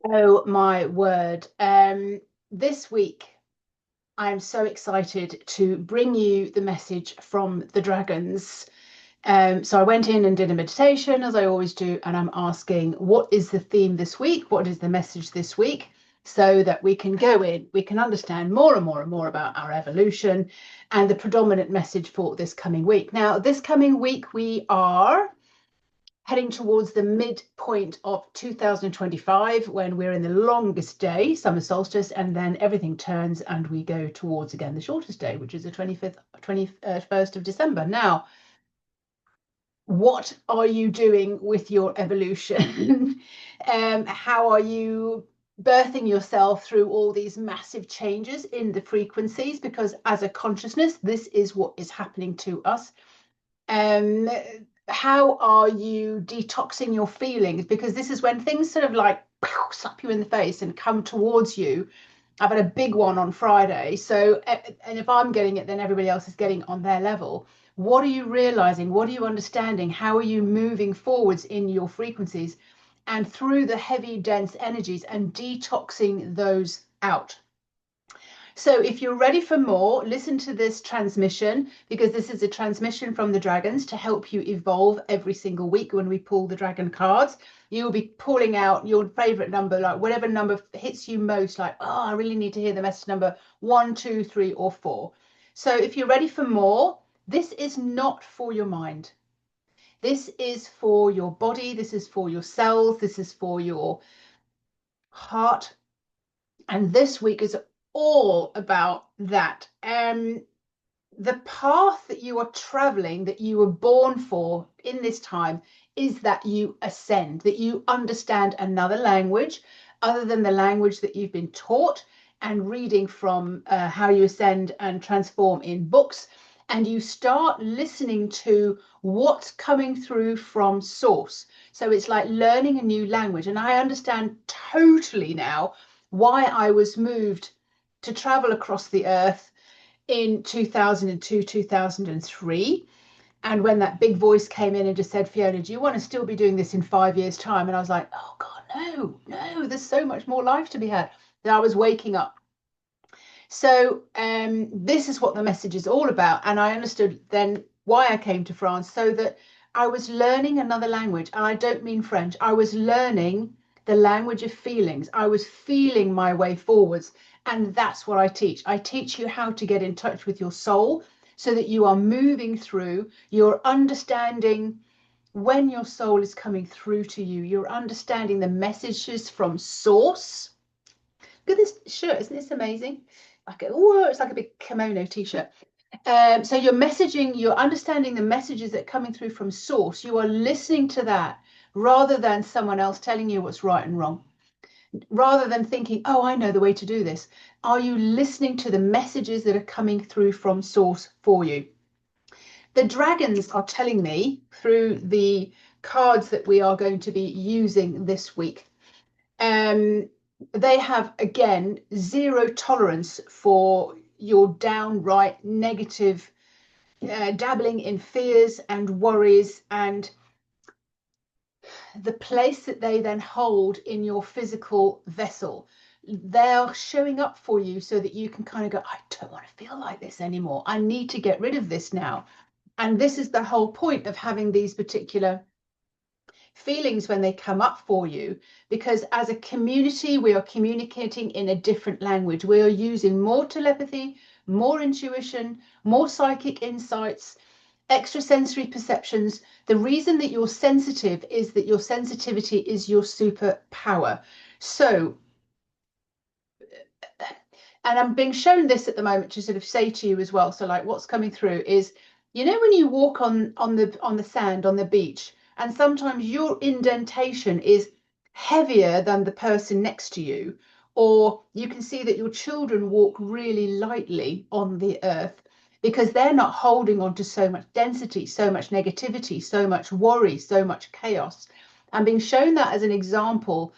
Oh my word. This week, I'm so excited to bring you the message from the dragons. So I went in and did a meditation, as I always do, and I'm asking, what is the theme this week? What is the message this week? So that we can go in, we can understand more and more and more about our evolution and the predominant message for this coming week. Now, this coming week, we are heading towards the midpoint of 2025 when we're in the longest day, summer solstice, and then everything turns and we go towards again the shortest day, which is the 25th, 21st of December. Now, what are you doing with your evolution? How are you birthing yourself through all these massive changes in the frequencies? Because as a consciousness, this is what is happening to us. um how are you detoxing your feelings, because this is when things sort of like slap you in the face and come towards you. I've had a big one on Friday, so and if I'm getting it, then everybody else is getting on their level. What are you realizing? What are you understanding? How are you moving forwards in your frequencies and through the heavy dense energies and detoxing those out? So if you're ready for more, listen to this transmission, because this is a transmission from the dragons to help you evolve every single week. When we pull the dragon cards, you'll be pulling out your favorite number, like whatever number hits you most, like, oh, I really need to hear the message number 1, 2, 3, or 4. So if you're ready for more, this is not for your mind. This is for your body. This is for your cells. This is for your heart. And this week is all about that. The path that you are traveling, that you were born for in this time, is that you ascend, that you understand another language other than the language that you've been taught and reading from How You Ascend and Transform in books. And you start listening to what's coming through from source. So it's like learning a new language. And I understand totally now why I was moved to travel across the earth in 2002, 2003. And when that big voice came in and just said, Fiona, do you want to still be doing this in 5 years' time? And I was like, oh God, no, no, there's so much more life to be had. That I was waking up. So this is what the message is all about. And I understood then why I came to France, so that I was learning another language. And I don't mean French. I was learning the language of feelings. I was feeling my way forwards. And that's what I teach. I teach you how to get in touch with your soul so that you are moving through, you're understanding when your soul is coming through to you, you're understanding the messages from source. Look at this shirt, isn't this amazing? Like, oh, it's like a big kimono t-shirt. So you're messaging, you're understanding the messages that are coming through from source. You are listening to that rather than someone else telling you what's right and wrong. Rather than thinking, oh, I know the way to do this. Are you listening to the messages that are coming through from source for you? The dragons are telling me through the cards that we are going to be using this week. They have, again, zero tolerance for your downright negative dabbling in fears and worries, and the place that they then hold in your physical vessel. They're showing up for you so that you can kind of go, I don't want to feel like this anymore. I need to get rid of this now. And this is the whole point of having these particular feelings when they come up for you, because as a community, we are communicating in a different language. We are using more telepathy, more intuition, more psychic insights, extrasensory perceptions. The reason that you're sensitive is that your sensitivity is your superpower. So, and I'm being shown this at the moment to sort of say to you as well. So like what's coming through is, you know, when you walk on the sand on the beach, and sometimes your indentation is heavier than the person next to you, or you can see that your children walk really lightly on the earth because they're not holding on to so much density, so much negativity, so much worry, so much chaos. I'm being shown that as an example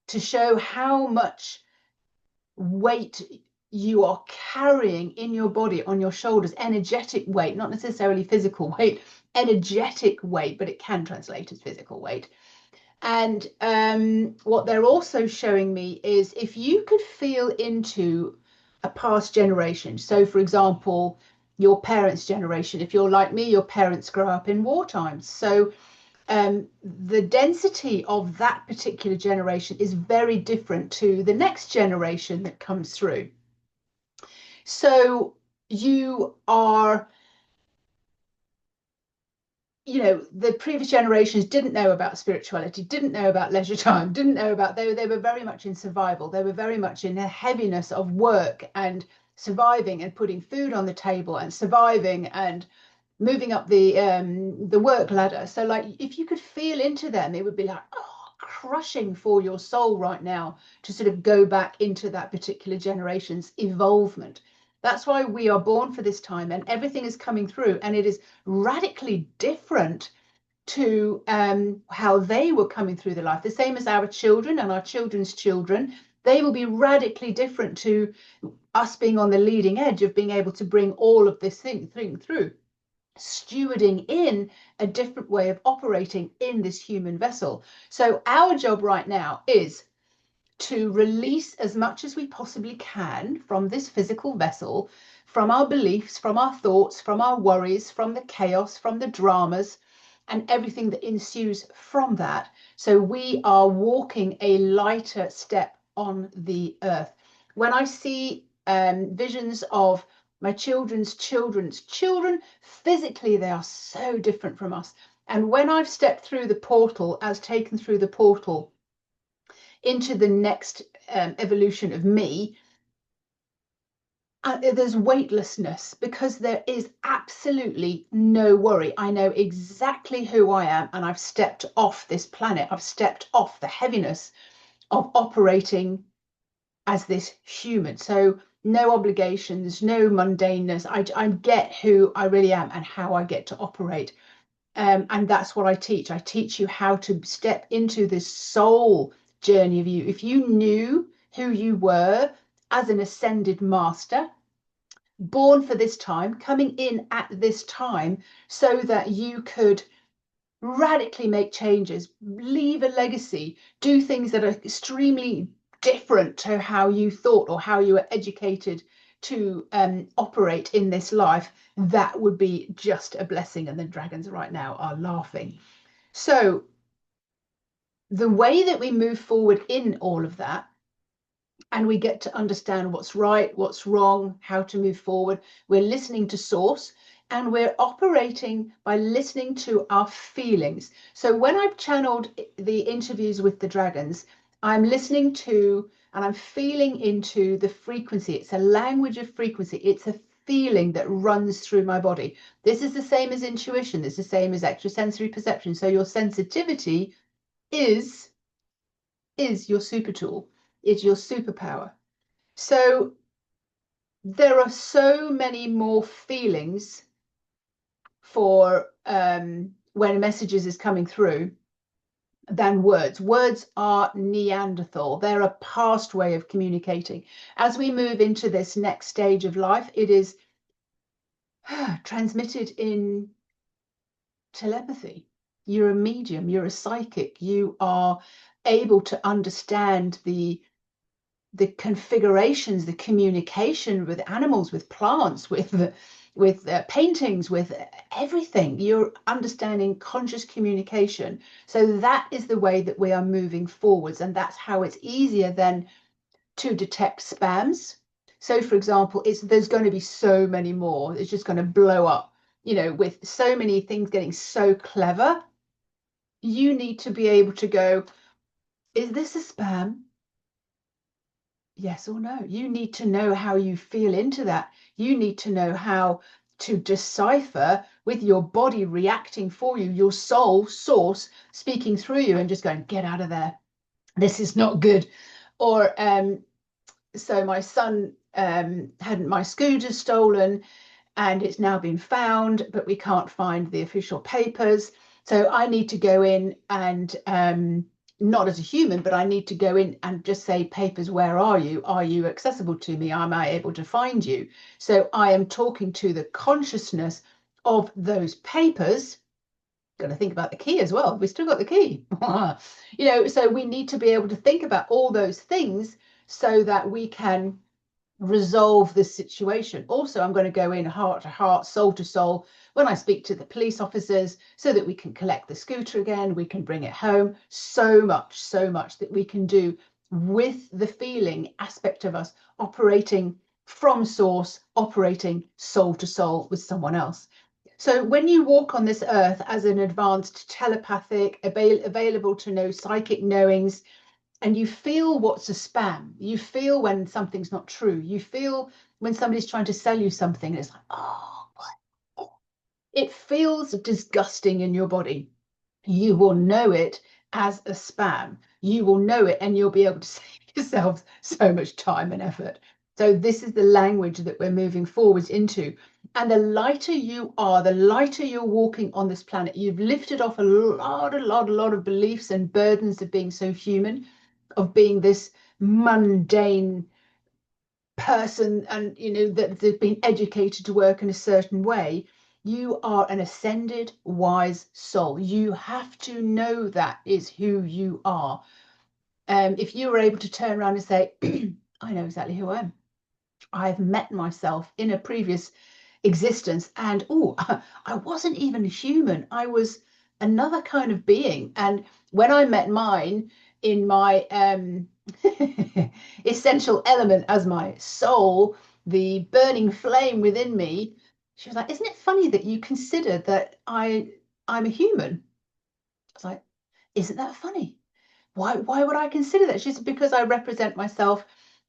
to show how much weight you are carrying in your body on your shoulders, energetic weight, not necessarily physical weight, energetic weight, but it can translate as physical weight. And what they're also showing me is if you could feel into a past generation. So, for example, your parents' generation, if you're like me, your parents grow up in war times. So, the density of that particular generation is very different to the next generation that comes through. So, you are, the previous generations didn't know about spirituality, didn't know about leisure time, didn't know about, they were very much in survival. They were very much in the heaviness of work and surviving and putting food on the table and surviving and moving up the work ladder. So like if you could feel into them, it would be like, oh, crushing for your soul right now to sort of go back into that particular generation's evolvement. That's why we are born for this time, and everything is coming through, and it is radically different to how they were coming through their life. The same as our children and our children's children, they will be radically different to us being on the leading edge of being able to bring all of this thing through, stewarding in a different way of operating in this human vessel. So our job right now is to release as much as we possibly can from this physical vessel, from our beliefs, from our thoughts, from our worries, from the chaos, from the dramas, and everything that ensues from that. So we are walking a lighter step on the earth. When I see visions of my children's children, physically they are so different from us. And when I've stepped through the portal, as taken through the portal into the next evolution of me, there's weightlessness because there is absolutely no worry. I know exactly who I am, and I've stepped off this planet. I've stepped off the heaviness of operating as this human. So no obligations, no mundaneness. I get who I really am and how I get to operate. And that's what I teach. I teach you how to step into this soul journey of you. If you knew who you were as an ascended master, born for this time, coming in at this time, so that you could radically make changes, leave a legacy, do things that are extremely different to how you thought or how you were educated to operate in this life, that would be just a blessing. And the dragons right now are laughing. So the way that we move forward in all of that, and we get to understand what's right, what's wrong, how to move forward. We're listening to source, and we're operating by listening to our feelings. So when I've channeled the interviews with the dragons, I'm listening to and I'm feeling into the frequency. It's a language of frequency. It's a feeling that runs through my body. This is the same as intuition. It's the same as extrasensory perception. So your sensitivity is your super tool, is your superpower. So there are so many more feelings for when messages is coming through than words. Words are Neanderthal. They're a past way of communicating. As we move into this next stage of life, it is transmitted in telepathy. You're a medium, you're a psychic, you are able to understand the configurations, the communication with animals, with plants, with paintings, with everything. You're understanding conscious communication. So that is the way that we are moving forwards, and that's how it's easier then to detect spams. So for example, there's going to be so many more. It's just going to blow up, with so many things getting so clever. You need to be able to go, is this a spam? Yes or no. You need to know how you feel into that. You need to know how to decipher with your body reacting for you, your soul source speaking through you and just going, get out of there. This is not good. Or so my son had my scooter stolen, and it's now been found, but we can't find the official papers. So I need to go in and not as a human, but I need to go in and just say, papers, where are you? Are you accessible to me? Am I able to find you? So I am talking to the consciousness of those papers got to think about the key as well. We still got the key. So we need to be able to think about all those things so that we can resolve this situation. Also, I'm going to go in heart to heart, soul to soul, when I speak to the police officers so that we can collect the scooter again, we can bring it home. So much that we can do with the feeling aspect of us operating from source, operating soul to soul with someone else. So when you walk on this earth as an advanced telepathic, available to know psychic knowings, and you feel what's a spam, you feel when something's not true, you feel when somebody's trying to sell you something, it's like, oh, it feels disgusting in your body. You will know it as a spam. You will know it, and you'll be able to save yourselves so much time and effort. So this is the language that we're moving forwards into. And the lighter you are, the lighter you're walking on this planet. You've lifted off a lot of beliefs and burdens of being so human, of being this mundane person, and that they've been educated to work in a certain way. You are an ascended wise soul. You have to know that is who you are. If you were able to turn around and say, I know exactly who I am. I've met myself in a previous existence, and I wasn't even human. I was another kind of being. And when I met mine in my essential element as my soul, the burning flame within me, she was like, isn't it funny that you consider that I'm a human? I was like, isn't that funny? Why would I consider that? She said, because I represent myself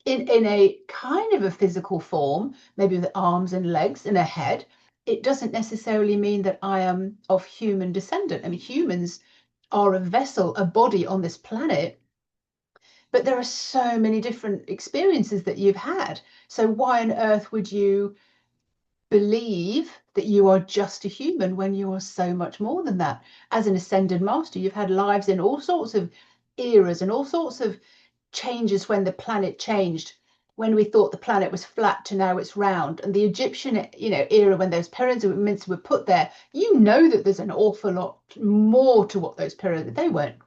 in a kind of a physical form, maybe with arms and legs and a head. It doesn't necessarily mean that I am of human descendant. I mean, humans are a vessel, a body on this planet, but there are so many different experiences that you've had. So why on earth would you believe that you are just a human when you are so much more than that? As an ascended master, you've had lives in all sorts of eras and all sorts of changes. When the planet changed, when we thought the planet was flat to now it's round, and the Egyptian era, when those pyramids were put there, that there's an awful lot more to what those pyramids, they weren't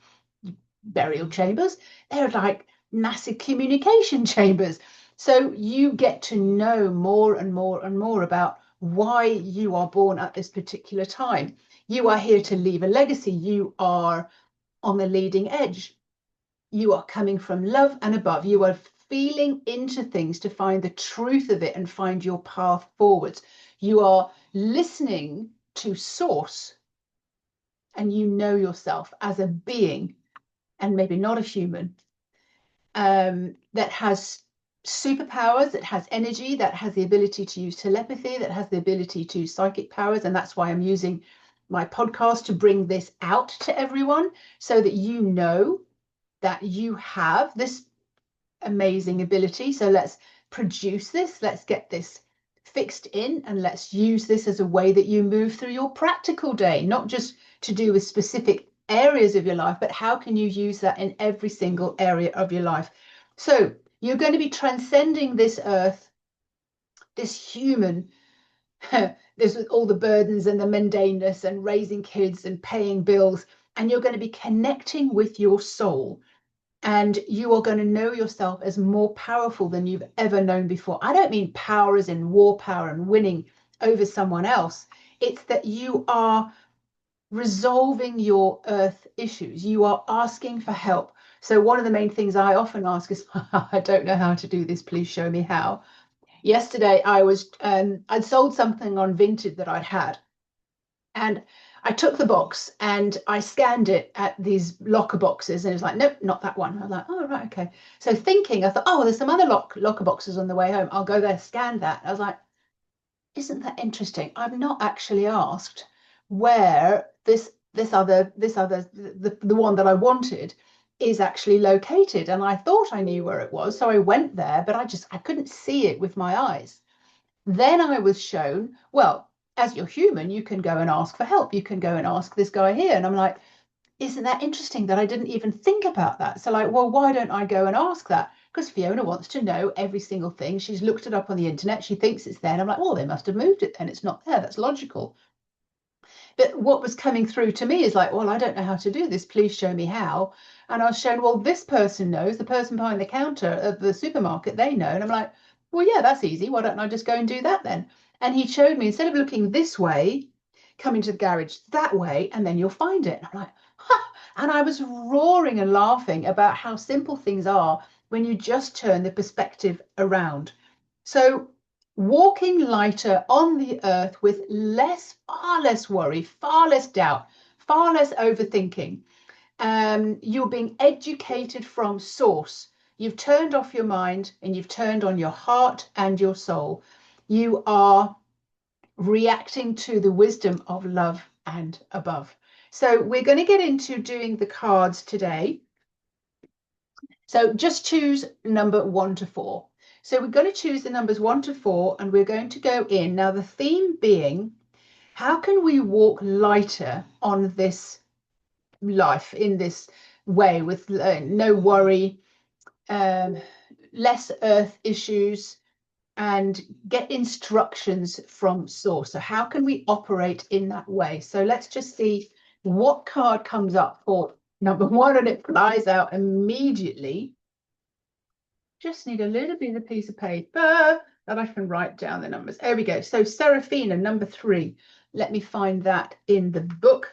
burial chambers, they're like massive communication chambers. So you get to know more and more and more about why you are born at this particular time. You are here to leave a legacy. You are on the leading edge. You are coming from love and above. You are feeling into things to find the truth of it and find your path forwards. You are listening to source, and you know yourself as a being, and maybe not a human, that has superpowers, that has energy, that has the ability to use telepathy, that has the ability to psychic powers. And that's why I'm using my podcast to bring this out to everyone, so that you know that you have this amazing ability. So let's produce this, let's get this fixed in, and let's use this as a way that you move through your practical day, not just to do with specific areas of your life, but how can you use that in every single area of your life. So you're going to be transcending this earth, this human, this with all the burdens and the mundaneness and raising kids and paying bills, and you're going to be connecting with your soul. And you are going to know yourself as more powerful than you've ever known before. I don't mean power as in war power and winning over someone else. It's that you are resolving your earth issues. You are asking for help. So one of the main things I often ask is, I don't know how to do this, please show me how. Yesterday I'd sold something on Vinted that I'd had, and I took the box and I scanned it at these locker boxes, and it was like, nope, not that one. I was like, oh, right, okay. So thinking, I thought, oh, there's some other locker boxes on the way home. I'll go there, scan that. I was like, isn't that interesting? I've not actually asked where the one that I wanted is actually located. And I thought I knew where it was. So I went there, but I couldn't see it with my eyes. Then I was shown, well, as you're human, you can go and ask for help. You can go and ask this guy here. And I'm like, isn't that interesting that I didn't even think about that? So like, well, why don't I go and ask that? Because Fiona wants to know every single thing. She's looked it up on the internet. She thinks it's there. And I'm like, well, they must have moved it then. It's not there. That's logical. But what was coming through to me is like, well, I don't know how to do this. Please show me how. And I was shown, well, this person knows, the person behind the counter of the supermarket, they know. And I'm like, well, yeah, that's easy. Why don't I just go and do that then? And he showed me, instead of looking this way, come into the garage that way, and then you'll find it. And I'm like, huh. And I was roaring and laughing about how simple things are when you just turn the perspective around. So walking lighter on the earth with far less worry, far less doubt, far less overthinking. You're being educated from source. You've turned off your mind and you've turned on your heart and your soul. You are reacting to the wisdom of love and above. So we're going to get into doing the cards today. So just choose number 1 to 4. So we're going to choose the numbers 1 to 4 and we're going to go in. Now the theme being, how can we walk lighter on this life in this way with no worry, less earth issues, and get instructions from source. So how can we operate in that way? So let's just see what card comes up for number 1, and it flies out immediately. Just need a little bit of a piece of paper that I can write down the numbers. There we go. So Seraphina, number 3. Let me find that in the book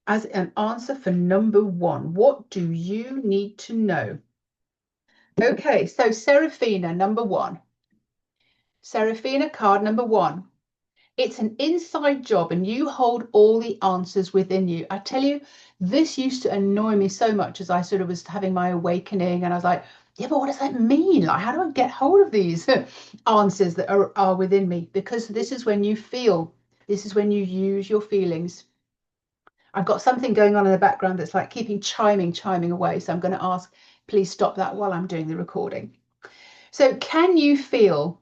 as an answer for number 1. What do you need to know? Okay, so Seraphina, number 1. Seraphina, card number 1. It's an inside job and you hold all the answers within you. I tell you, this used to annoy me so much as I sort of was having my awakening, and I was like, yeah, but what does that mean? Like, how do I get hold of these answers that are within me? Because this is when you feel, this is when you use your feelings. I've got something going on in the background that's like keeping chiming away. So I'm going to ask, please stop that while I'm doing the recording. So can you feel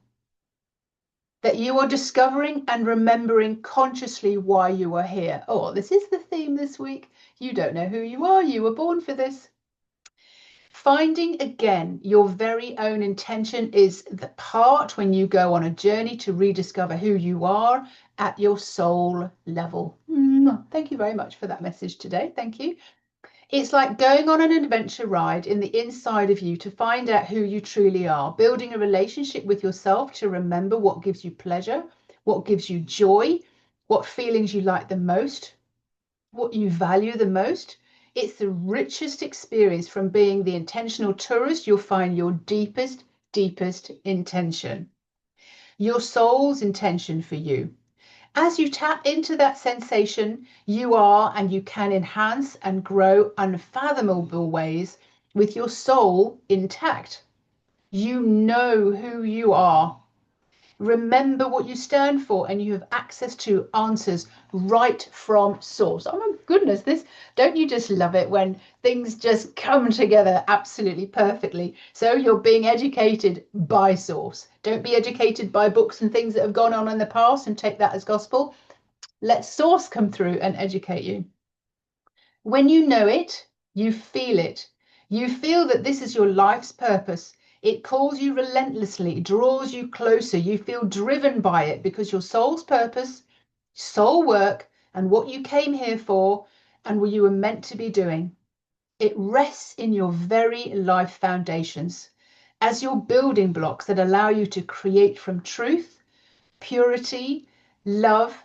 that you are discovering and remembering consciously why you are here? Oh, this is the theme this week. You don't know who you are. You were born for this. Finding again your very own intention is the part when you go on a journey to rediscover who you are at your soul level. Thank you very much for that message today. Thank you. It's like going on an adventure ride in the inside of you to find out who you truly are, building a relationship with yourself to remember what gives you pleasure, what gives you joy, what feelings you like the most, what you value the most. It's the richest experience. From being the intentional tourist, you'll find your deepest intention, your soul's intention for you. As you tap into that sensation, you are and you can enhance and grow unfathomable ways with your soul intact. You know who you are. Remember what you stand for, and you have access to answers right from source. Oh my goodness, this, don't you just love it when things just come together absolutely perfectly? So you're being educated by source. Don't be educated by books and things that have gone on in the past and take that as gospel. Let source come through and educate you. When you know it, you feel it. You feel that this is your life's purpose. It calls you relentlessly, draws you closer. You feel driven by it because your soul's purpose, soul work, and what you came here for and what you were meant to be doing. It rests in your very life foundations as your building blocks that allow you to create from truth, purity, love,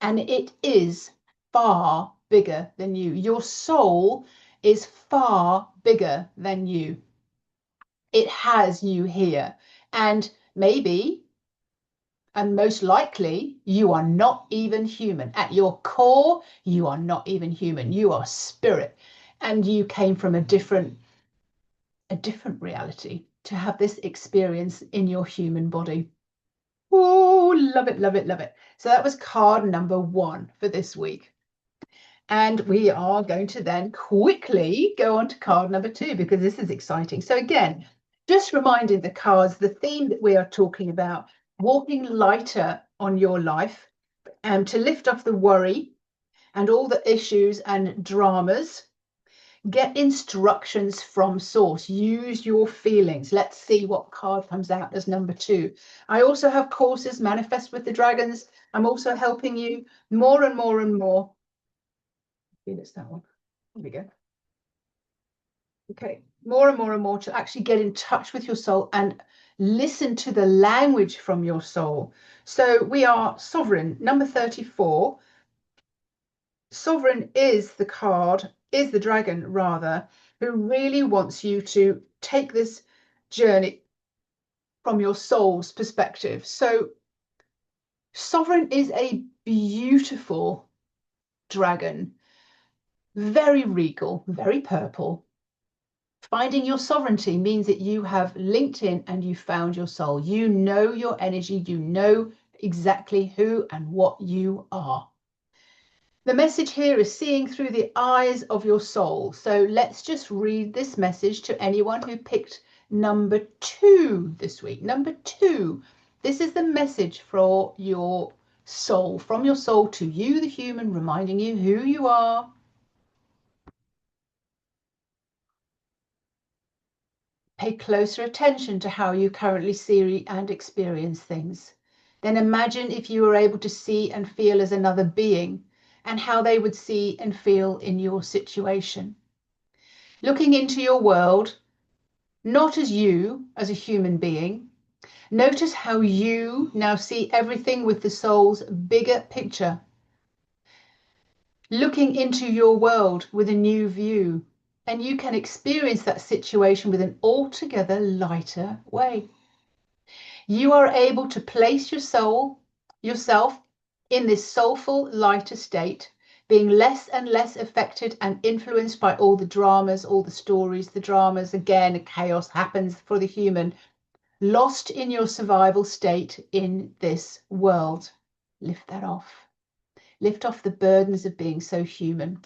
and it is far bigger than you. Your soul is far bigger than you. It has you here, and maybe, and most likely, you are not even human. At your core, you are not even human. You are spirit, and you came from a different reality to have this experience in your human body. Oh, love it, love it, love it. So that was card number 1 for this week. And we are going to then quickly go on to card number 2 because this is exciting. So again, just reminding the cards, the theme that we are talking about, walking lighter on your life, to lift off the worry and all the issues and dramas, Get instructions from source. Use your feelings. Let's see what card comes out as number 2. I also have courses, Manifest with the Dragons. I'm also helping you more and more and more. I feel it's that one. There we go. Okay, more and more and more to actually get in touch with your soul and listen to the language from your soul. So we are Sovereign, number 34. Sovereign is the card, is the dragon rather, who really wants you to take this journey from your soul's perspective. So Sovereign is a beautiful dragon, very regal, very purple. Finding your sovereignty means that you have linked in and you found your soul. You know your energy, you know exactly who and what you are. The message here is seeing through the eyes of your soul. So let's just read this message to anyone who picked number 2 this week. Number 2, this is the message for your soul, from your soul to you, the human, reminding you who you are. Pay closer attention to how you currently see and experience things. Then imagine if you were able to see and feel as another being and how they would see and feel in your situation. Looking into your world, not as you, as a human being, notice how you now see everything with the soul's bigger picture. Looking into your world with a new view, and you can experience that situation with an altogether lighter way. You are able to place yourself in this soulful, lighter state, being less and less affected and influenced by all the dramas, all the stories, the dramas. Again, chaos happens for the human, lost in your survival state in this world. Lift that off. Lift off the burdens of being so human.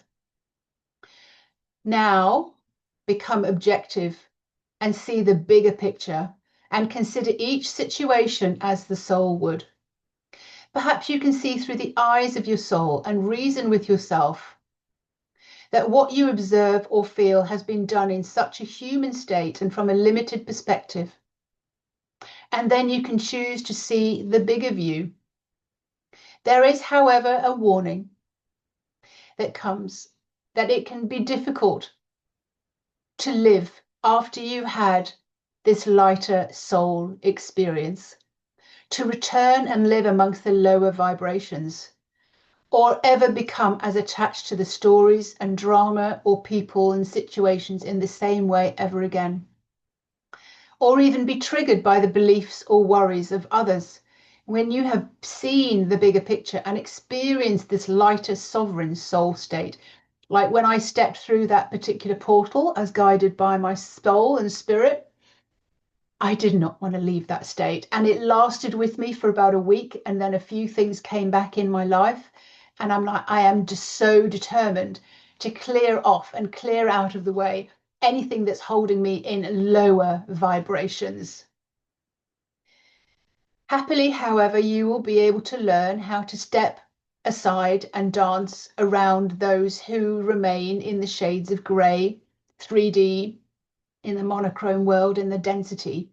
Now become objective and see the bigger picture and consider each situation as the soul would. Perhaps you can see through the eyes of your soul and reason with yourself that what you observe or feel has been done in such a human state and from a limited perspective. And then you can choose to see the bigger view. There is, however, a warning that comes that it can be difficult to live after you had this lighter soul experience, to return and live amongst the lower vibrations, or ever become as attached to the stories and drama or people and situations in the same way ever again, or even be triggered by the beliefs or worries of others when you have seen the bigger picture and experienced this lighter sovereign soul state. Like when I stepped through that particular portal as guided by my soul and spirit, I did not want to leave that state. And it lasted with me for about a week. And then a few things came back in my life. And I'm like, I am just so determined to clear off and clear out of the way anything that's holding me in lower vibrations. Happily, however, you will be able to learn how to step aside and dance around those who remain in the shades of grey, 3D, in the monochrome world, in the density.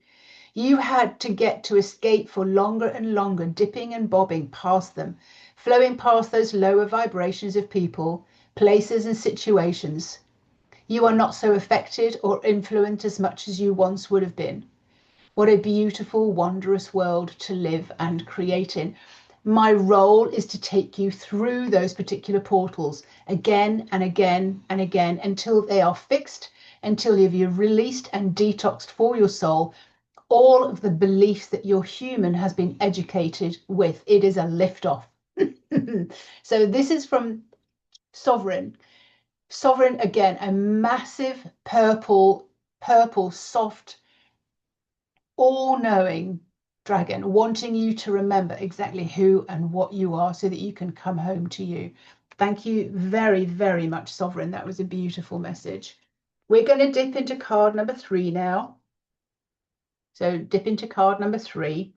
You had to get to escape for longer and longer, dipping and bobbing past them, flowing past those lower vibrations of people, places and situations. You are not so affected or influenced as much as you once would have been. What a beautiful, wondrous world to live and create in. My role is to take you through those particular portals again and again and again until they are fixed, until you've released and detoxed for your soul all of the beliefs that your human has been educated with. It is a lift off. So this is from Sovereign. Sovereign, again, a massive purple, soft, all-knowing dragon, wanting you to remember exactly who and what you are so that you can come home to you. Thank you very, very much, Sovereign. That was a beautiful message. We're going to dip into card number 3 now. So dip into card number 3.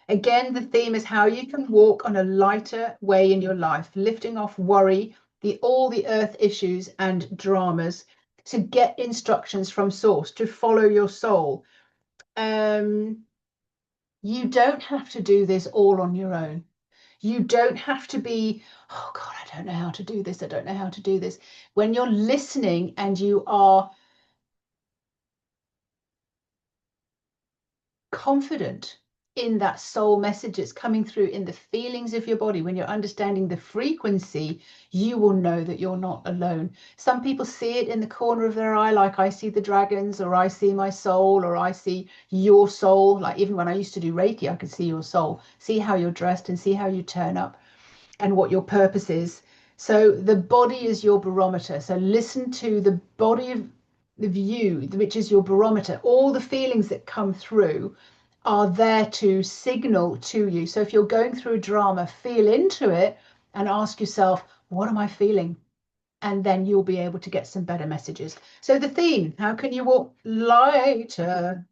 Again, the theme is how you can walk on a lighter way in your life, lifting off worry, all the earth issues and dramas, to get instructions from source, to follow your soul. You don't have to do this all on your own. You don't have to be, oh God, I don't know how to do this. I don't know how to do this. When you're listening and you are confident in that soul message that's coming through in the feelings of your body, when you're understanding the frequency, you will know that you're not alone. Some people see it in the corner of their eye, like I see the dragons, or I see my soul, or I see your soul. Like even when I used to do Reiki, I could see your soul, see how you're dressed and see how you turn up and what your purpose is. So the body is your barometer. So listen to the body of you, which is your barometer. All the feelings that come through are there to signal to you. So if you're going through a drama, feel into it and ask yourself, what am I feeling? And then you'll be able to get some better messages. So the theme, how can you walk lighter?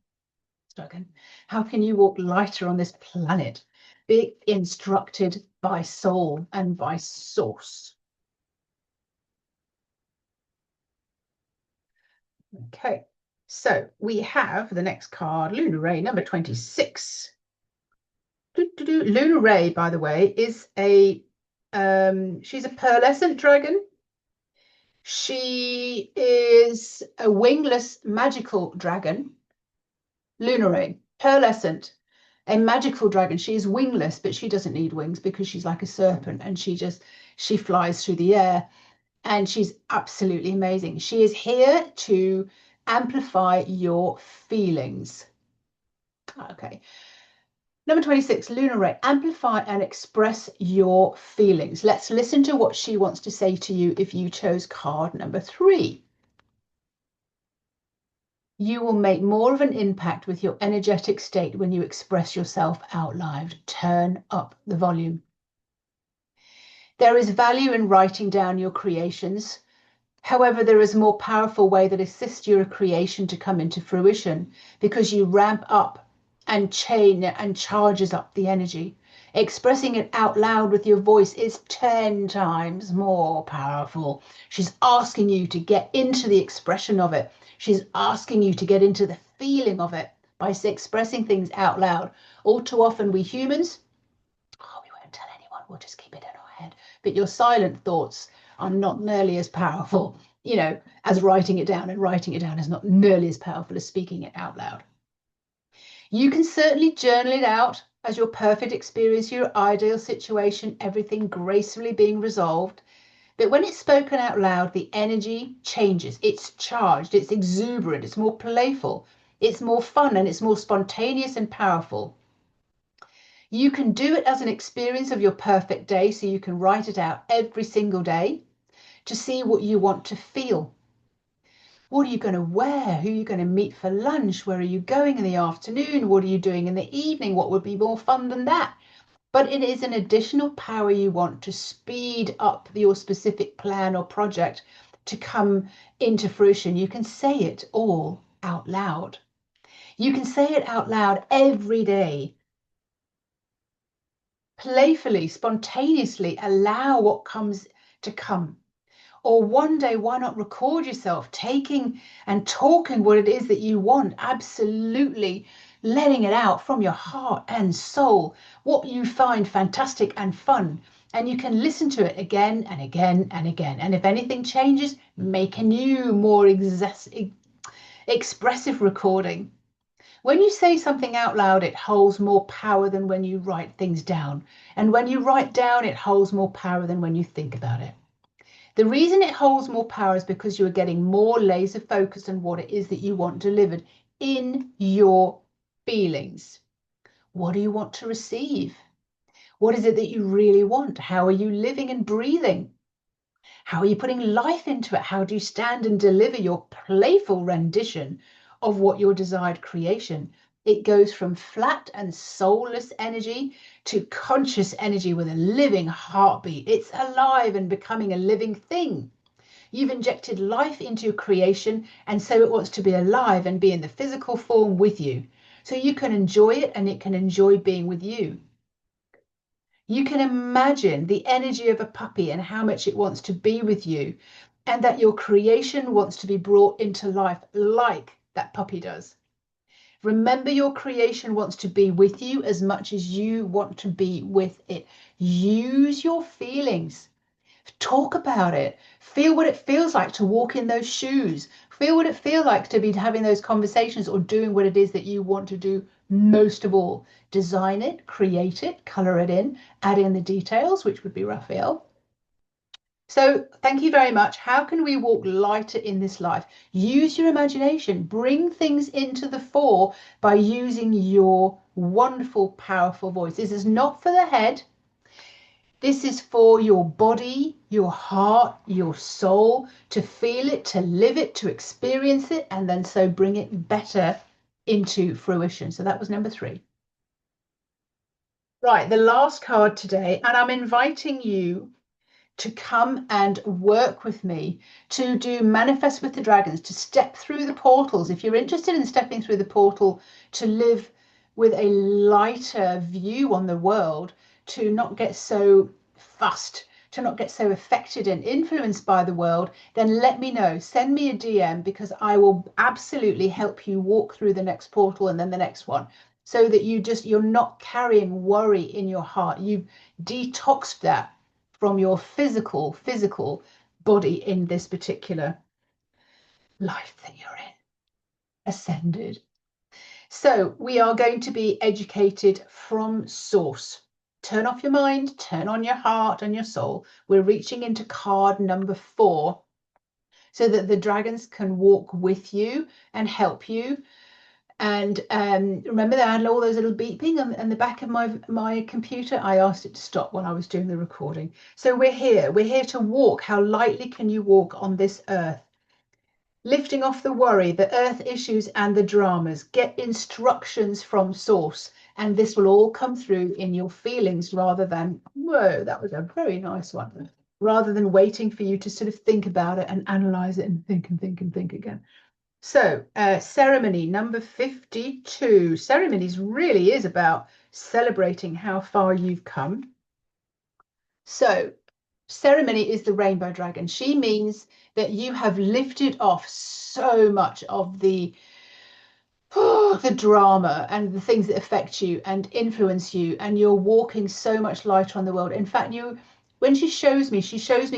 How can you walk lighter on this planet? Be instructed by soul and by source. Okay, so we have the next card, Lunar Ray number 26. Lunar Ray, by the way, is a she's a pearlescent dragon. She is a wingless magical dragon. Lunar Ray, pearlescent, a magical dragon. She is wingless, but she doesn't need wings because she's like a serpent and she flies through the air, and she's absolutely amazing. She is here to amplify your feelings. Okay. Number 26, Lunar Ray, amplify and express your feelings. Let's listen to what she wants to say to you if you chose card number 3. You will make more of an impact with your energetic state when you express yourself out loud. Turn up the volume. There is value in writing down your creations. However, there is a more powerful way that assists your creation to come into fruition because you ramp up and chain and charges up the energy. Expressing it out loud with your voice is 10 times more powerful. She's asking you to get into the expression of it. She's asking you to get into the feeling of it by expressing things out loud. All too often we humans, oh, we won't tell anyone, we'll just keep it in our head. But your silent thoughts are not nearly as powerful, as writing it down, and writing it down is not nearly as powerful as speaking it out loud. You can certainly journal it out as your perfect experience, your ideal situation, everything gracefully being resolved. But when it's spoken out loud, the energy changes. It's charged, it's exuberant, it's more playful, it's more fun, and it's more spontaneous and powerful. You can do it as an experience of your perfect day, so you can write it out every single day to see what you want to feel. What are you going to wear? Who are you going to meet for lunch? Where are you going in the afternoon? What are you doing in the evening? What would be more fun than that? But it is an additional power you want to speed up your specific plan or project to come into fruition. You can say it all out loud. You can say it out loud every day. Playfully, spontaneously allow what comes to come. Or one day, why not record yourself taking and talking what it is that you want, absolutely letting it out from your heart and soul, what you find fantastic and fun. And you can listen to it again and again and again. And if anything changes, make a new, more expressive recording. When you say something out loud, it holds more power than when you write things down. And when you write down, it holds more power than when you think about it. The reason it holds more power is because you are getting more laser focused on what it is that you want delivered in your feelings. What do you want to receive? What is it that you really want? How are you living and breathing? How are you putting life into it? How do you stand and deliver your playful rendition of what your desired creation? It goes from flat and soulless energy to conscious energy with a living heartbeat. It's alive and becoming a living thing. You've injected life into your creation, and so it wants to be alive and be in the physical form with you. So you can enjoy it and it can enjoy being with you. You can imagine the energy of a puppy and how much it wants to be with you. and that your creation wants to be brought into life like that puppy does. Remember, your creation wants to be with you as much as you want to be with it. Use your feelings. Talk about it. Feel what it feels like to walk in those shoes. Feel what it feels like to be having those conversations or doing what it is that you want to do most of all. Design it, create it, color it in, add in the details, which would be Raphael. So thank you very much. How can we walk lighter in this life? Use your imagination. Bring things into the fore by using your wonderful, powerful voice. This is not for the head. This is for your body, your heart, your soul, to feel it, to live it, to experience it, and then so bring it better into fruition. So that was number 3. Right, the last card today, and I'm inviting you to come and work with me to do Manifest with the Dragons, to step through the portals. If you're interested in stepping through the portal to live with a lighter view on the world, to not get so fussed, to not get so affected and influenced by the world, then let me know. Send me a DM, because I will absolutely help you walk through the next portal and then the next one, so that you're not carrying worry in your heart. You've detoxed that from your physical body in this particular life that you're in, ascended. So we are going to be educated from source. Turn off your mind, turn on your heart and your soul. We're reaching into card number 4 so that the dragons can walk with you and help you. And remember that I had all those little beeping on the back of my computer. I asked it to stop when I was doing the recording. So we're here to walk. How lightly can you walk on this earth? Lifting off the worry, the earth issues and the dramas. Get instructions from source, and this will all come through in your feelings rather than, whoa, that was a very nice one, rather than waiting for you to sort of think about it and analyze it and think again. So ceremony number 52. Ceremonies really is about celebrating how far you've come. So ceremony is the rainbow dragon. She means that you have lifted off so much of the drama and the things that affect you and influence you, and you're walking so much lighter on the world. In fact, when she shows me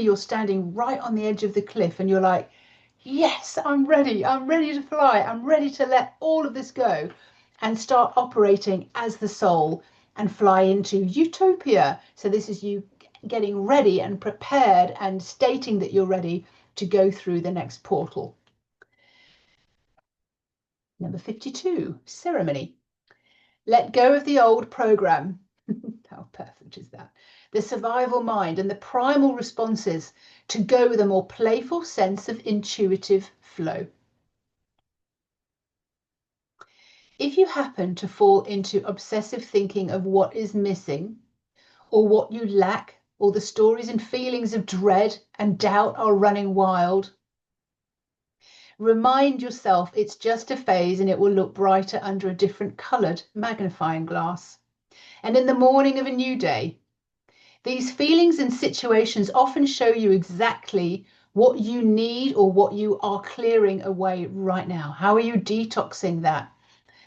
you're standing right on the edge of the cliff, and you're like, yes, I'm ready to fly, I'm ready to let all of this go and start operating as the soul and fly into utopia. So this is you getting ready and prepared and stating that you're ready to go through the next portal. Number 52, ceremony. Let go of the old program. How perfect is that? The survival mind and the primal responses, to go with a more playful sense of intuitive flow. If you happen to fall into obsessive thinking of what is missing or what you lack, or the stories and feelings of dread and doubt are running wild, remind yourself it's just a phase and it will look brighter under a different coloured magnifying glass. And in the morning of a new day, these feelings and situations often show you exactly what you need or what you are clearing away right now. How are you detoxing that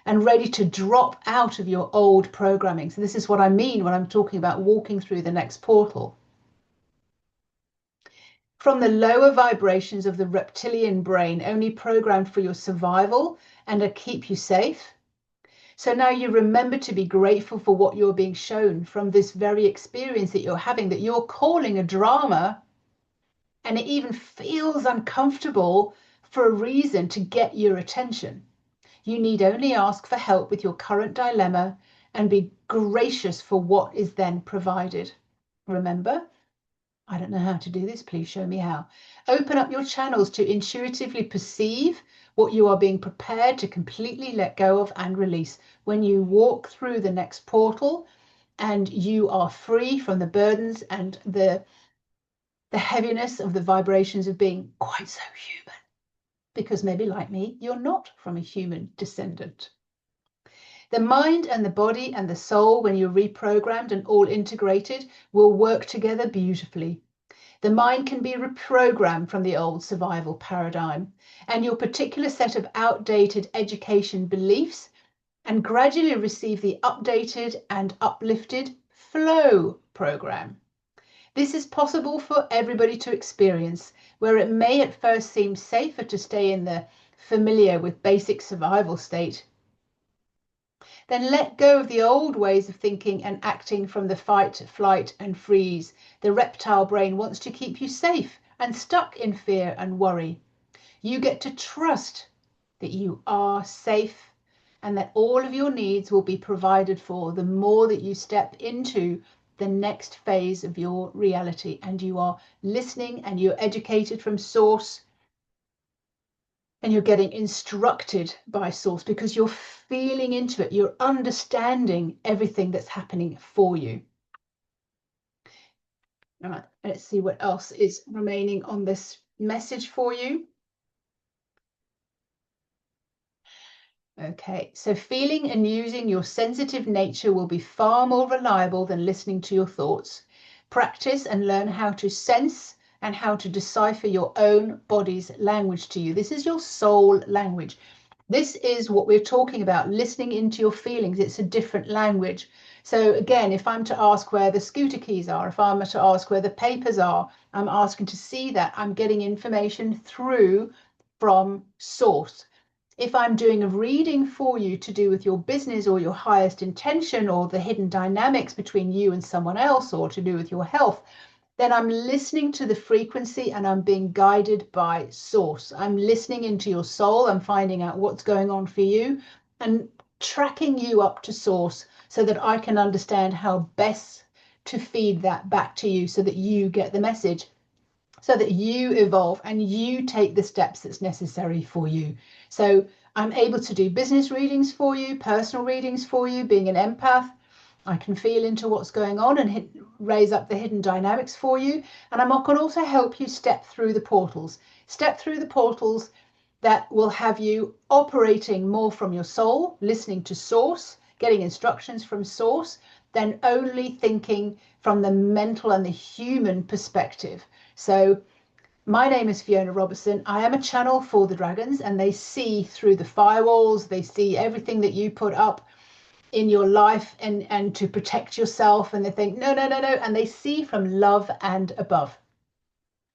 and ready to drop out of your old programming? So this is what I mean when I'm talking about walking through the next portal. From the lower vibrations of the reptilian brain, only programmed for your survival and to keep you safe. So now you remember to be grateful for what you're being shown from this very experience that you're having, that you're calling a drama, and it even feels uncomfortable for a reason to get your attention. You need only ask for help with your current dilemma and be gracious for what is then provided. Remember, I don't know how to do this, please show me how. Open up your channels to intuitively perceive what you are being prepared to completely let go of and release when you walk through the next portal, and you are free from the burdens and the heaviness of the vibrations of being quite so human. Because maybe like me, you're not from a human descendant. The mind and the body and the soul, when you're reprogrammed and all integrated, will work together beautifully. The mind can be reprogrammed from the old survival paradigm and your particular set of outdated education beliefs and gradually receive the updated and uplifted flow program. This is possible for everybody to experience, where it may at first seem safer to stay in the familiar with basic survival state. Then let go of the old ways of thinking and acting from the fight, flight, and freeze. The reptile brain wants to keep you safe and stuck in fear and worry. You get to trust that you are safe and that all of your needs will be provided for the more that you step into the next phase of your reality and you are listening and you're educated from source and you're getting instructed by source because you're feeling into it, you're understanding everything that's happening for you. All right, let's see what else is remaining on this message for you. Okay, so feeling and using your sensitive nature will be far more reliable than listening to your thoughts. Practice and learn how to sense and how to decipher your own body's language to you. This is your soul language. This is what we're talking about, listening into your feelings. It's a different language. So again, if I'm to ask where the scooter keys are, if I'm to ask where the papers are, I'm asking to see that. I'm getting information through from source. If I'm doing a reading for you to do with your business or your highest intention or the hidden dynamics between you and someone else or to do with your health, then I'm listening to the frequency and I'm being guided by source. I'm listening into your soul. I'm finding out what's going on for you and tracking you up to source so that I can understand how best to feed that back to you so that you get the message, so that you evolve and you take the steps that's necessary for you. So I'm able to do business readings for you, personal readings for you. Being an empath, I can feel into what's going on and raise up the hidden dynamics for you. And I can also help you step through the portals. Step through the portals that will have you operating more from your soul, listening to source, getting instructions from source, than only thinking from the mental and the human perspective. So my name is Fiona Robertson. I am a channel for the dragons and they see through the firewalls. They see everything that you put up in your life and to protect yourself. And they think, no, no, no, no. And they see from love and above.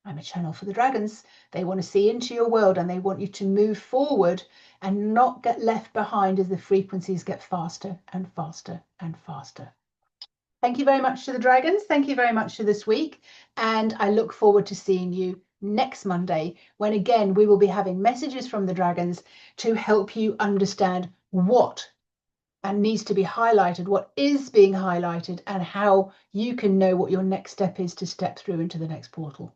I'm a channel for the dragons. They want to see into your world and they want you to move forward and not get left behind as the frequencies get faster and faster and faster. Thank you very much to the dragons. Thank you very much for this week. And I look forward to seeing you next Monday, when again, we will be having messages from the dragons to help you understand what and needs to be highlighted, what is being highlighted, and how you can know what your next step is to step through into the next portal.